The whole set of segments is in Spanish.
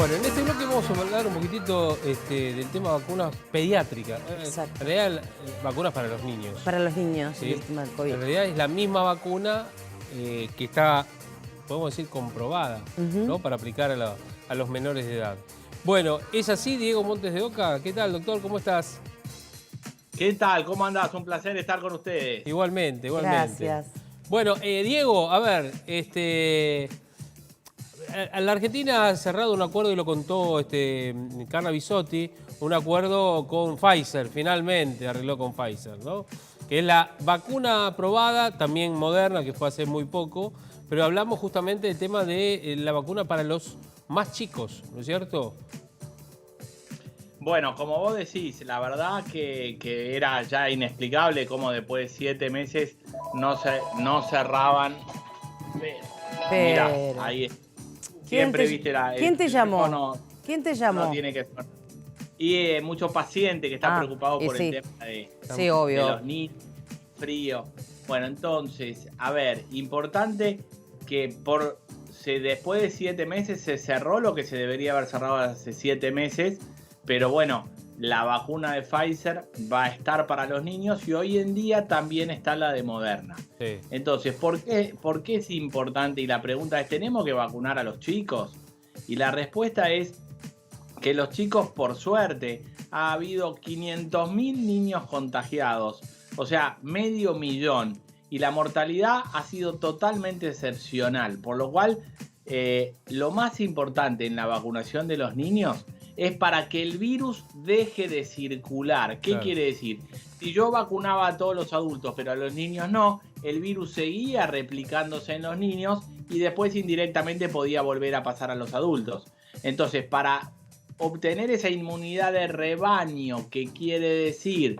Bueno, en este bloque vamos a hablar un poquitito del tema vacunas pediátricas. Exacto. En realidad, vacunas para los niños. Para los niños, ¿Sí? el tema del COVID. En realidad es la misma vacuna que está, podemos decir, comprobada, ¿no? Para aplicar a los menores de edad. Bueno, ¿es así, Diego Montes de Oca? ¿Qué tal, doctor? ¿Cómo estás? ¿Qué tal? ¿Cómo andás? Un placer estar con ustedes. Igualmente, igualmente. Gracias. Bueno, Diego, a ver, la Argentina ha cerrado un acuerdo, y lo contó Carla Bisotti, un acuerdo con Pfizer, finalmente arregló con Pfizer, ¿no? Que es la vacuna aprobada, también Moderna, que fue hace muy poco, pero hablamos justamente del tema de la vacuna para los más chicos, ¿no es cierto? Bueno, como vos decís, la verdad que era ya inexplicable cómo después de 7 meses no cerraban. Pero... Mirá, ahí siempre viste la... ¿Quién te llamó? teléfono ¿Quién te llamó? No tiene que ser. Y muchos pacientes que están preocupados por sí. el tema de obvio. los niños, frío. Bueno, entonces, a ver, importante que después de 7 meses se cerró lo que se debería haber cerrado hace 7 meses, pero bueno, la vacuna de Pfizer va a estar para los niños y hoy en día también está la de Moderna. Sí. Entonces, ¿por qué es importante? Y la pregunta es, ¿tenemos que vacunar a los chicos? Y la respuesta es que los chicos, por suerte, ha habido 500.000 niños contagiados, o sea, 500.000, y la mortalidad ha sido totalmente excepcional, por lo cual lo más importante en la vacunación de los niños es para que el virus deje de circular. ¿Qué quiere decir? Si yo vacunaba a todos los adultos, pero a los niños no, el virus seguía replicándose en los niños y después indirectamente podía volver a pasar a los adultos. Entonces, para obtener esa inmunidad de rebaño, que quiere decir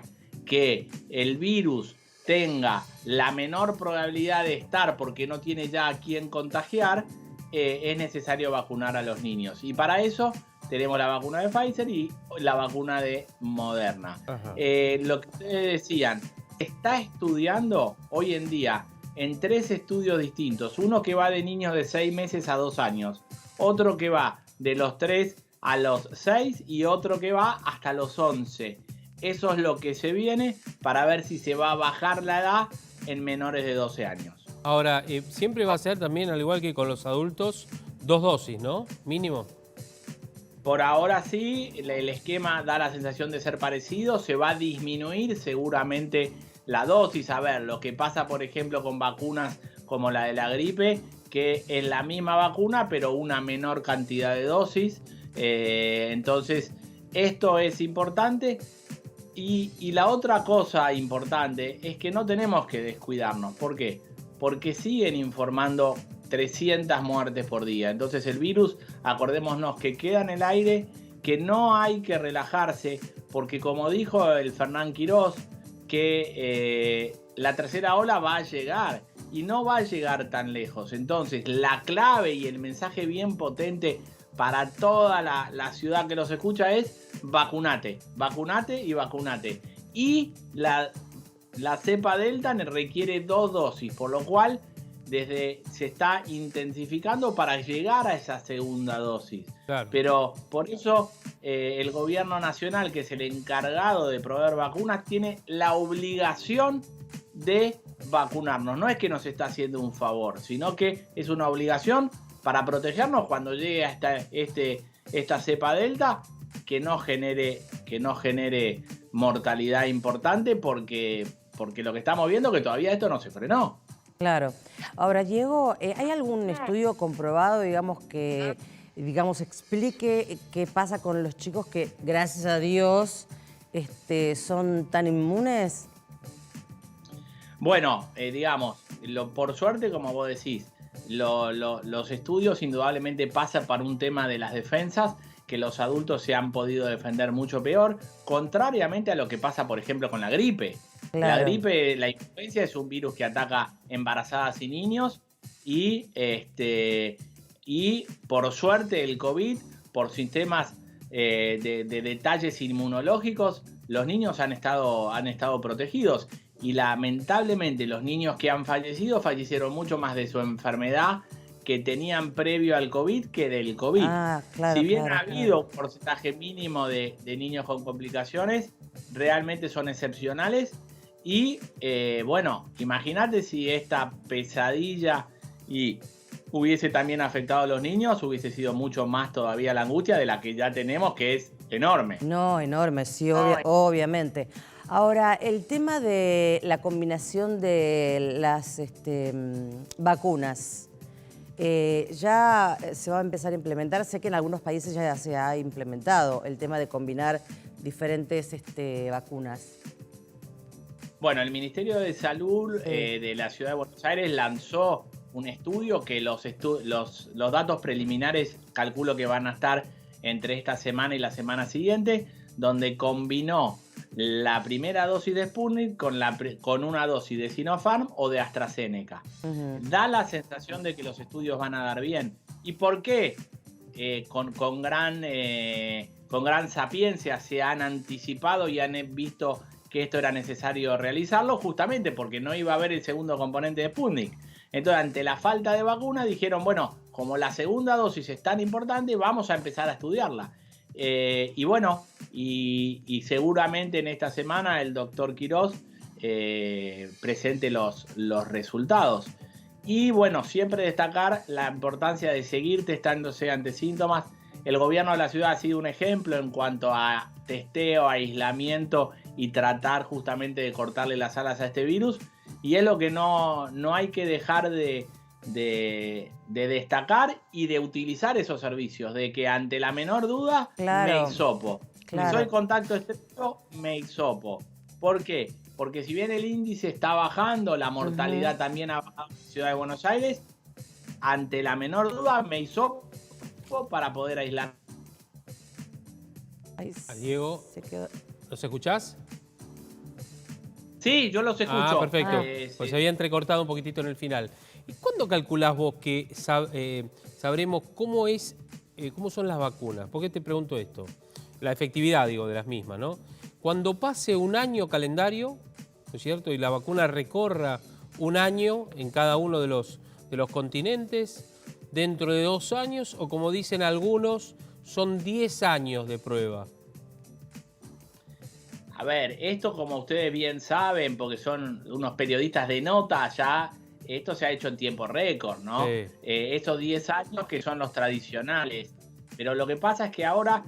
que el virus tenga la menor probabilidad de estar porque no tiene ya a quién contagiar, es necesario vacunar a los niños. Y para eso tenemos la vacuna de Pfizer y la vacuna de Moderna. Lo que ustedes decían, está estudiando hoy en día en 3 estudios distintos. Uno que va de niños de 6 meses a 2 años. Otro que va de los 3 a los 6 y otro que va hasta los 11. Eso es lo que se viene para ver si se va a bajar la edad en menores de 12 años. Ahora, siempre va a ser también, al igual que con los adultos, 2 dosis, ¿no? Mínimo. Por ahora sí, el esquema da la sensación de ser parecido, se va a disminuir seguramente la dosis. A ver, lo que pasa por ejemplo con vacunas como la de la gripe, que es la misma vacuna pero una menor cantidad de dosis. Entonces esto es importante. Y la otra cosa importante es que no tenemos que descuidarnos. ¿Por qué? Porque siguen informando 300 muertes por día. Entonces el virus, acordémonos que queda en el aire, que no hay que relajarse, porque como dijo el Fernán Quirós, que la tercera ola va a llegar y no va a llegar tan lejos. Entonces la clave y el mensaje bien potente para toda la ciudad que los escucha es vacunate, vacunate y vacunate. Y la cepa Delta requiere 2 dosis, por lo cual se está intensificando para llegar a esa segunda dosis. Claro. Pero por eso el gobierno nacional, que es el encargado de proveer vacunas, tiene la obligación de vacunarnos. No es que nos está haciendo un favor, sino que es una obligación para protegernos cuando llegue a esta cepa Delta, que no genere mortalidad importante, porque lo que estamos viendo es que todavía esto no se frenó. Claro. Ahora, Diego, ¿hay algún estudio comprobado, que explique qué pasa con los chicos que, gracias a Dios, son tan inmunes? Bueno, por suerte, como vos decís, los estudios indudablemente pasan para un tema de las defensas, que los adultos se han podido defender mucho peor, contrariamente a lo que pasa, por ejemplo, con la gripe. Claro. La gripe, la influenza, es un virus que ataca embarazadas y niños y por suerte el COVID, por sistemas de detalles inmunológicos, los niños han estado protegidos. Y lamentablemente los niños que han fallecido fallecieron mucho más de su enfermedad que tenían previo al COVID que del COVID. Claro, si bien claro, ha habido un porcentaje mínimo de niños con complicaciones, realmente son excepcionales. Y bueno, imagínate si esta pesadilla hubiese también afectado a los niños, hubiese sido mucho más todavía la angustia de la que ya tenemos, que es enorme. No, enorme, sí, obviamente. Ahora, el tema de la combinación de las vacunas, ya se va a empezar a implementar. Sé que en algunos países ya se ha implementado el tema de combinar diferentes vacunas. Bueno, el Ministerio de Salud de la Ciudad de Buenos Aires lanzó un estudio que los datos preliminares calculo que van a estar entre esta semana y la semana siguiente, donde combinó la primera dosis de Sputnik con una dosis de Sinopharm o de AstraZeneca. Da la sensación de que los estudios van a dar bien. ¿Y por qué? Con gran sapiencia se han anticipado y han visto que esto era necesario realizarlo, justamente porque no iba a haber el segundo componente de Sputnik. Entonces, ante la falta de vacuna, dijeron, bueno, como la segunda dosis es tan importante, vamos a empezar a estudiarla. Y bueno, y seguramente en esta semana el doctor Quirós presente los resultados. Y bueno, siempre destacar la importancia de seguir testándose ante síntomas. El gobierno de la ciudad ha sido un ejemplo en cuanto a testeo, aislamiento y tratar justamente de cortarle las alas a este virus. Y es lo que no hay que dejar de destacar y de utilizar esos servicios, de que ante la menor duda me hisopo. Claro. Si soy contacto estrecho, me hisopo. ¿Por qué? Porque si bien el índice está bajando, la mortalidad también ha bajado en la Ciudad de Buenos Aires, ante la menor duda me hisopo para poder aislar. Diego, ¿nos escuchás? Sí, yo los escucho. Perfecto. Pues se había entrecortado un poquitito en el final. ¿Y cuándo calculás vos que sabremos cómo son las vacunas? ¿Por qué te pregunto esto? La efectividad, digo, de las mismas, ¿no? Cuando pase un año calendario, ¿no es cierto? Y la vacuna recorra un año en cada uno de los continentes, dentro de 2 años, o como dicen algunos, son 10 años de prueba. A ver, esto como ustedes bien saben, porque son unos periodistas de nota ya, esto se ha hecho en tiempo récord, ¿no? Sí. Estos 10 años que son los tradicionales. Pero lo que pasa es que ahora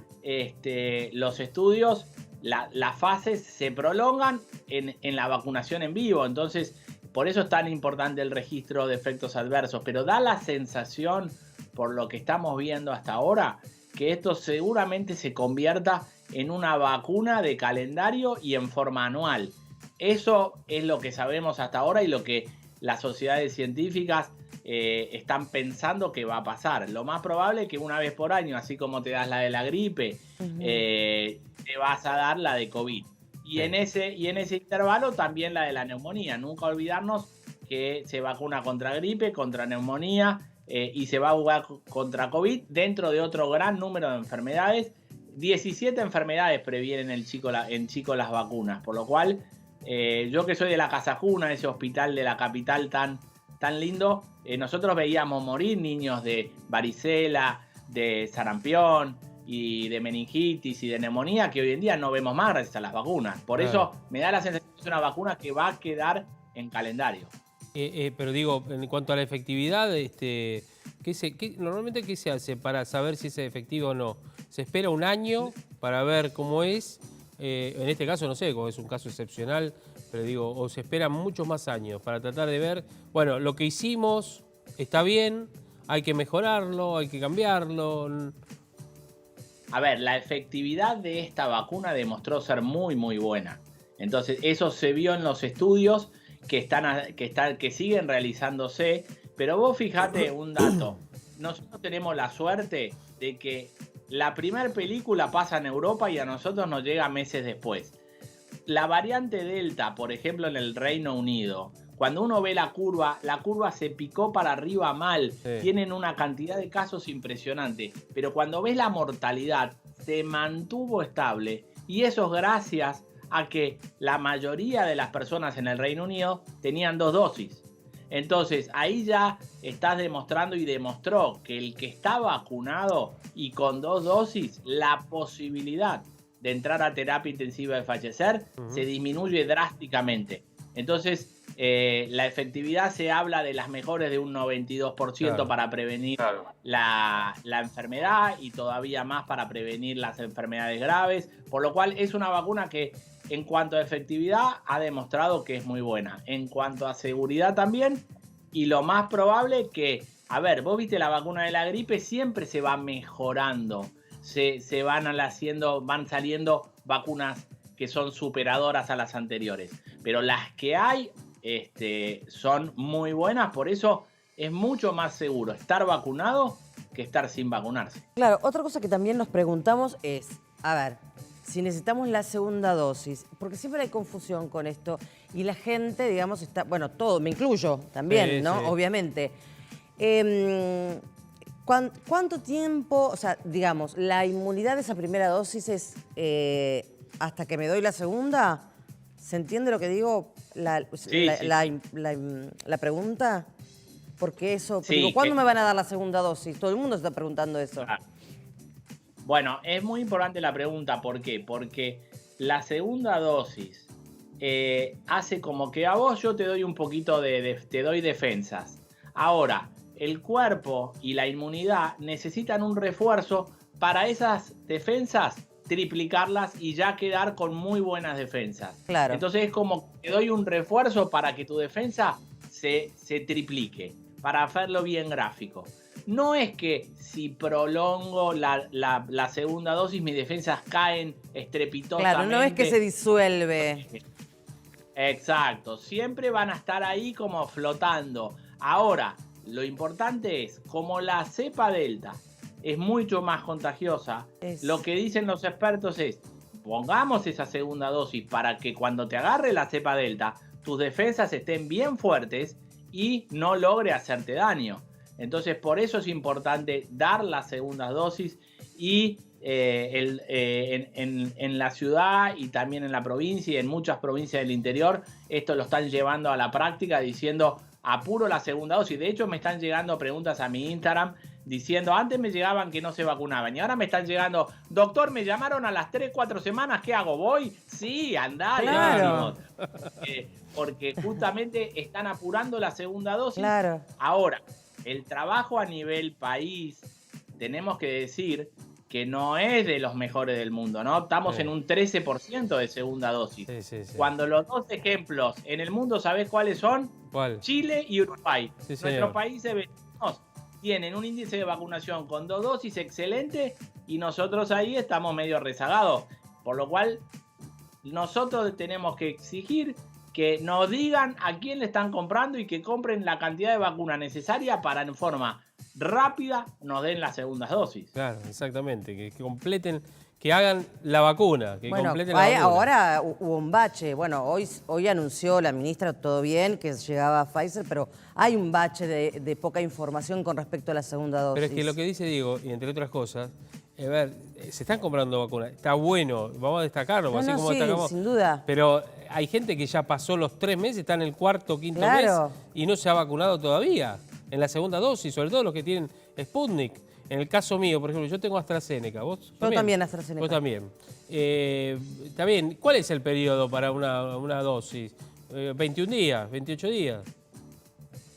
los estudios, las fases se prolongan en la vacunación en vivo. Entonces, por eso es tan importante el registro de efectos adversos. Pero da la sensación, por lo que estamos viendo hasta ahora, que esto seguramente se convierta en una vacuna de calendario y en forma anual. Eso es lo que sabemos hasta ahora y lo que las sociedades científicas están pensando que va a pasar. Lo más probable es que una vez por año, así como te das la de la gripe, te vas a dar la de COVID. Y en ese intervalo también la de la neumonía. Nunca olvidarnos que se vacuna contra gripe, contra neumonía y se va a jugar contra COVID dentro de otro gran número de enfermedades. 17 enfermedades previenen en chicos las vacunas, por lo cual yo que soy de la Casajuna, ese hospital de la capital tan lindo, nosotros veíamos morir niños de varicela, de sarampión y de meningitis y de neumonía que hoy en día no vemos más gracias a las vacunas. Por eso me da la sensación que es una vacuna que va a quedar en calendario. Pero digo, en cuanto a la efectividad, normalmente ¿qué se hace para saber si es efectivo o no? ¿Se espera un año para ver cómo es? En este caso, no sé, como es un caso excepcional, pero digo, o se esperan muchos más años para tratar de ver, bueno, lo que hicimos está bien, hay que mejorarlo, hay que cambiarlo. A ver, la efectividad de esta vacuna demostró ser muy, muy buena. Entonces, eso se vio en los estudios que siguen realizándose. Pero vos fijate un dato. Nosotros tenemos la suerte de que la primera película pasa en Europa y a nosotros nos llega meses después. La variante Delta, por ejemplo, en el Reino Unido, cuando uno ve la curva se picó para arriba mal. Sí. Tienen una cantidad de casos impresionante. Pero cuando ves la mortalidad, se mantuvo estable. Y eso es gracias a que la mayoría de las personas en el Reino Unido tenían 2 dosis. Entonces, ahí ya estás demostrando y demostró que el que está vacunado y con 2 dosis, la posibilidad de entrar a terapia intensiva y fallecer se disminuye drásticamente. Entonces, la efectividad se habla de las mejores de un 92% para prevenir la enfermedad y todavía más para prevenir las enfermedades graves, por lo cual es una vacuna que en cuanto a efectividad ha demostrado que es muy buena. En cuanto a seguridad también, y lo más probable que, a ver, vos viste la vacuna de la gripe, siempre se va mejorando, se van saliendo vacunas que son superadoras a las anteriores, pero las que hay son muy buenas, por eso es mucho más seguro estar vacunado que estar sin vacunarse. Claro, otra cosa que también nos preguntamos es, a ver, si necesitamos la segunda dosis, porque siempre hay confusión con esto y la gente, digamos, está, bueno, todo, me incluyo también, ¿no? Sí. Obviamente. ¿Cuánto tiempo, o sea, digamos, la inmunidad de esa primera dosis es hasta que me doy la segunda? ¿Se entiende lo que digo? La pregunta. Porque eso, Sí, digo, ¿cuándo me van a dar la segunda dosis? Todo el mundo se está preguntando eso. Bueno, es muy importante la pregunta. ¿Por qué? Porque la segunda dosis hace como que a vos yo te doy un poquito te doy defensas. Ahora, el cuerpo y la inmunidad necesitan un refuerzo para esas defensas, triplicarlas y ya quedar con muy buenas defensas. Claro. Entonces es como que te doy un refuerzo para que tu defensa se triplique, para hacerlo bien gráfico. No es que si prolongo la segunda dosis mis defensas caen estrepitosamente. Claro, no es que se disuelve. Exacto, siempre van a estar ahí como flotando. Ahora, lo importante es, como la cepa delta es mucho más contagiosa, lo que dicen los expertos es, pongamos esa segunda dosis para que cuando te agarre la cepa delta, tus defensas estén bien fuertes y no logre hacerte daño. Entonces, por eso es importante dar las segundas dosis y en la ciudad y también en la provincia y en muchas provincias del interior, esto lo están llevando a la práctica diciendo, apuro la segunda dosis. De hecho, me están llegando preguntas a mi Instagram diciendo, antes me llegaban que no se vacunaban y ahora me están llegando, doctor, me llamaron a las 3, 4 semanas, ¿qué hago? ¿Voy? Sí, andá. Claro. Porque justamente están apurando la segunda dosis. Claro. Ahora, el trabajo a nivel país, tenemos que decir que no es de los mejores del mundo, ¿no? Estamos en un 13% de segunda dosis. Cuando los dos ejemplos en el mundo, ¿sabés cuáles son? ¿Cuál? Chile y Uruguay. Sí, Nuestros países vecinos tienen un índice de vacunación con 2 dosis excelente y nosotros ahí estamos medio rezagados. Por lo cual, nosotros tenemos que exigir que nos digan a quién le están comprando y que compren la cantidad de vacuna necesaria para en forma rápida nos den las segundas dosis. Claro, exactamente, que completen, que hagan la vacuna, que Bueno, completen la vacuna. ahora hubo un bache. Bueno, hoy anunció la ministra, todo bien, que llegaba Pfizer, pero hay un bache de poca información con respecto a la segunda dosis. Pero es que lo que dice Diego, y entre otras cosas, a ver, se están comprando vacunas, está bueno, vamos a destacarlo, así como sí, destacamos. sin duda. Pero hay gente que ya pasó los 3 meses, está en el cuarto, quinto Claro. mes y no se ha vacunado todavía en la segunda dosis, sobre todo los que tienen Sputnik. En el caso mío, por ejemplo, yo tengo AstraZeneca. ¿Vos también? Yo también AstraZeneca. Vos también. También, ¿cuál es el periodo para una dosis? 21 días, 28 días.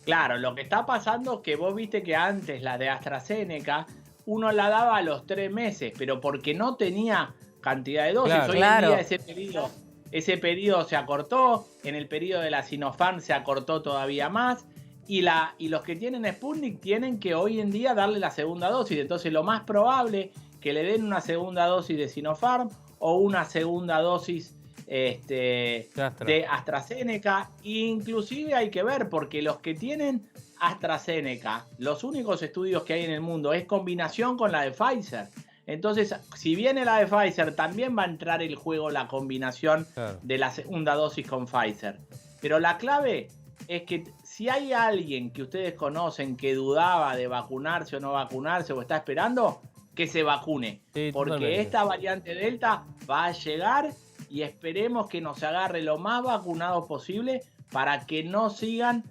Claro, lo que está pasando es que vos viste que antes la de AstraZeneca uno la daba a los 3 meses, pero porque no tenía cantidad de dosis. Claro. Hoy en día ese periodo se acortó, en el periodo de la Sinopharm se acortó todavía más, y los que tienen Sputnik tienen que hoy en día darle la segunda dosis. Entonces lo más probable que le den una segunda dosis de Sinopharm o una segunda dosis de AstraZeneca. Inclusive hay que ver, porque los que tienen AstraZeneca, los únicos estudios que hay en el mundo es combinación con la de Pfizer. Entonces, si viene la de Pfizer, también va a entrar el juego la combinación de la segunda dosis con Pfizer. Pero la clave es que si hay alguien que ustedes conocen que dudaba de vacunarse o no vacunarse o está esperando, que se vacune. Sí, porque totalmente. esta variante Delta va a llegar y esperemos que nos agarre lo más vacunados posible para que no sigan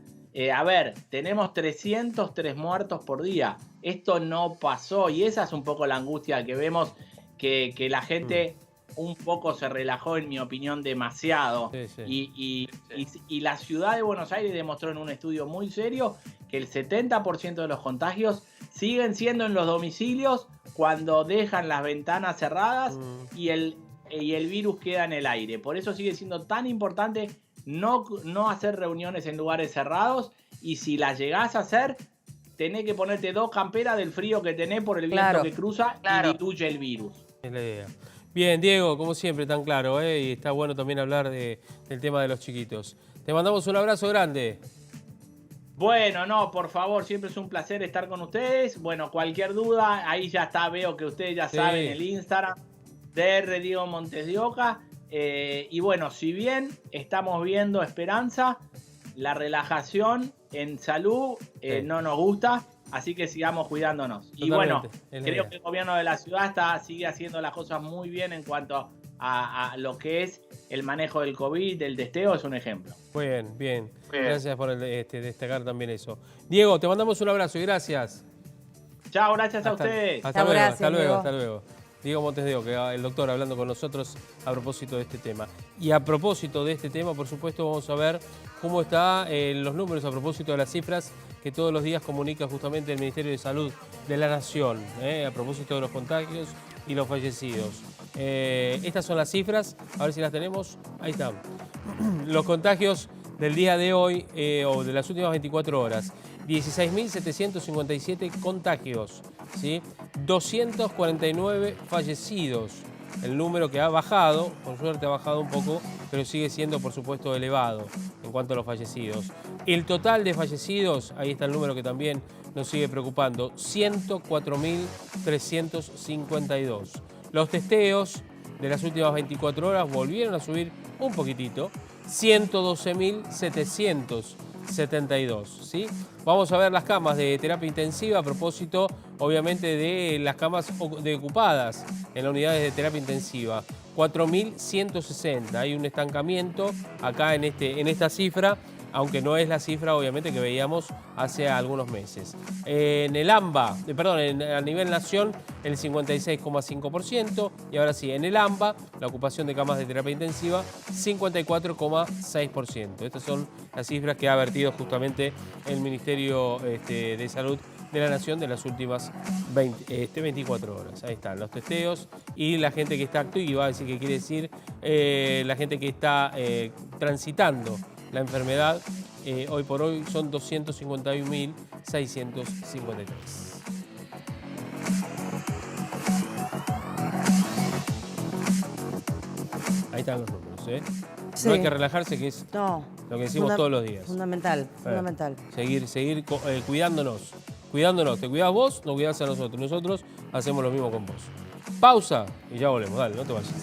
A ver, tenemos 303 muertos por día. Esto no pasó y esa es un poco la angustia que vemos, que la gente un poco se relajó, en mi opinión, demasiado. Sí, sí. Y la ciudad de Buenos Aires demostró en un estudio muy serio que el 70% de los contagios siguen siendo en los domicilios cuando dejan las ventanas cerradas y el virus queda en el aire. Por eso sigue siendo tan importante no hacer reuniones en lugares cerrados, y si las llegás a hacer, tenés que ponerte 2 camperas del frío que tenés por el viento que cruza y diluye el virus. Es la idea. Bien, Diego, como siempre, tan claro, y está bueno también hablar del tema de los chiquitos. Te mandamos un abrazo grande. Bueno, no, por favor, siempre es un placer estar con ustedes. Bueno, cualquier duda, ahí ya está, veo que ustedes ya saben el Instagram, DR Diego Montes de Oca. Y bueno, si bien estamos viendo esperanza, la relajación en salud no nos gusta, así que sigamos cuidándonos. Totalmente. Y bueno, creo que el gobierno de la ciudad sigue haciendo las cosas muy bien en cuanto a lo que es el manejo del COVID, del testeo, es un ejemplo. Muy bien, bien. Gracias por destacar también eso. Diego, te mandamos un abrazo y gracias. Chao, gracias a ustedes. Hasta luego, hasta luego, hasta luego. Diego Montes de Oca, el doctor, hablando con nosotros a propósito de este tema. Y a propósito de este tema, por supuesto, vamos a ver cómo están los números a propósito de las cifras que todos los días comunica justamente el Ministerio de Salud de la Nación, a propósito de los contagios y los fallecidos. Estas son las cifras, a ver si las tenemos. Ahí están. Los contagios del día de hoy, o de las últimas 24 horas. 16.757 contagios, ¿sí? 249 fallecidos. El número que ha bajado, por suerte ha bajado un poco, pero sigue siendo, por supuesto, elevado en cuanto a los fallecidos. El total de fallecidos, ahí está el número que también nos sigue preocupando, 104.352. Los testeos de las últimas 24 horas volvieron a subir un poquitito, 112.772, ¿sí? Vamos a ver las camas de terapia intensiva a propósito, obviamente, de las camas ocupadas en las unidades de terapia intensiva. 4.160. Hay un estancamiento acá en esta cifra, aunque no es la cifra, obviamente, que veíamos hace algunos meses. En el AMBA, a nivel nación, el 56,5%. Y ahora sí, en el AMBA, la ocupación de camas de terapia intensiva, 54,6%. Estas son las cifras que ha vertido justamente el Ministerio de Salud de la Nación de las últimas 24 horas. Ahí están los testeos y la gente que está activa, así que quiere decir la gente que está transitando la enfermedad, hoy por hoy son 251.653. Ahí están los números, Sí. No hay que relajarse, que es lo que decimos todos los días. Fundamental, fundamental. Seguir cuidándonos. Cuidándonos. Te cuidás vos, nos cuidás a nosotros. Nosotros hacemos lo mismo con vos. Pausa y ya volvemos. Dale, no te vayas.